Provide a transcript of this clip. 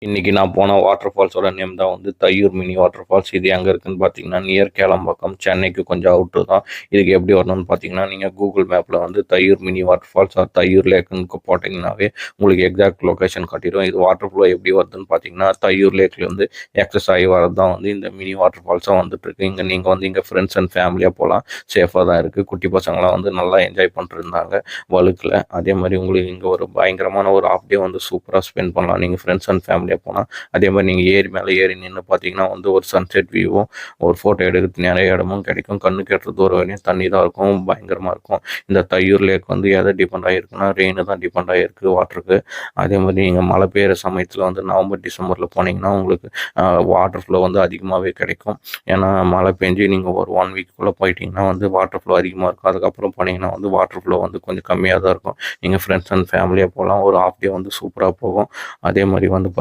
இன்னைக்கு நான் போன வாட்டர் ஃபால்ஸோட நேம் தான் வந்து தையூர் மினி வாட்டர் ஃபால்ஸ். இது எங்கே இருக்குன்னு பார்த்தீங்கன்னா, நியர் கேளம்பாக்கம், சென்னைக்கு கொஞ்சம் அவுட்ரு தான். இதுக்கு எப்படி வரணும்னு பார்த்தீங்கன்னா, நீங்கள் கூகுள் மேப்பில் வந்து Thaiyur mini water falls or Thaiyur லேக்குன்னு போட்டிங்கனாவே உங்களுக்கு எக்ஸாக்ட் லொக்கேஷன் காட்டிடும். இது வாட்டர் ஃப்ளோ எப்படி வருதுன்னு பார்த்தீங்கன்னா, தையூர் லேக்லேருந்து எக்ஸஸ் ஆகி வரது தான் வந்து இந்த மினி வாட்டர் ஃபால்ஸாக வந்துட்டுருக்கு. இங்கே நீங்கள் வந்து இங்கே ஃப்ரெண்ட்ஸ் அண்ட் ஃபேமிலியாக போகலாம். சேஃபாக தான் இருக்குது. குட்டி பசங்களாம் வந்து நல்லா என்ஜாய் பண்ணிட்டு இருந்தாங்க வழுக்கில். அதே மாதிரி உங்களுக்கு இங்கே ஒரு பயங்கரமான ஒரு ஆஃப் டே வந்து சூப்பராக ஸ்பெண்ட் பண்ணலாம் நீங்கள் ஃப்ரெண்ட்ஸ் அண்ட் ஃபேமிலியாக போனால். அதே மாதிரி நீங்கள் ஏரி மேலே ஏறி நின்று பார்த்தீங்கன்னா வந்து ஒரு சன்செட் வியூவும் ஒரு ஃபோட்டோ எடுக்கிறது நிறைய இடமும் கிடைக்கும். கண்ணு கெட்டுற தூரம் வரையும் தண்ணி தான் இருக்கும், பயங்கரமாக இருக்கும். இந்த தையூர் லேக் வந்து எதை டிபெண்ட் ஆகிருக்குன்னா ரெயின் தான் டிபெண்ட் ஆகிருக்கு வாட்டருக்கு. அதே மாதிரி நீங்கள் மழை பெய்கிற சமயத்தில் வந்து நவம்பர் டிசம்பரில் போனீங்கன்னா உங்களுக்கு வாட்டர் ஃப்ளோ வந்து அதிகமாகவே கிடைக்கும். ஏன்னா மழை பெஞ்சு நீங்கள் ஒரு 1 வீக்குள்ளே போயிட்டீங்கன்னா வந்து வாட்டர் ஃப்ளோ அதிகமாக இருக்கும். அதுக்கப்புறம் போனீங்கன்னா வந்து வாட்டர் ஃப்ளோ வந்து கொஞ்சம் கம்மியாக தான் இருக்கும். நீங்கள் ஃப்ரெண்ட்ஸ் அண்ட் ஃபேமிலியாக போகலாம். ஒரு ஆஃப் டே வந்து சூப்பராக போகும். அதே மாதிரி வந்து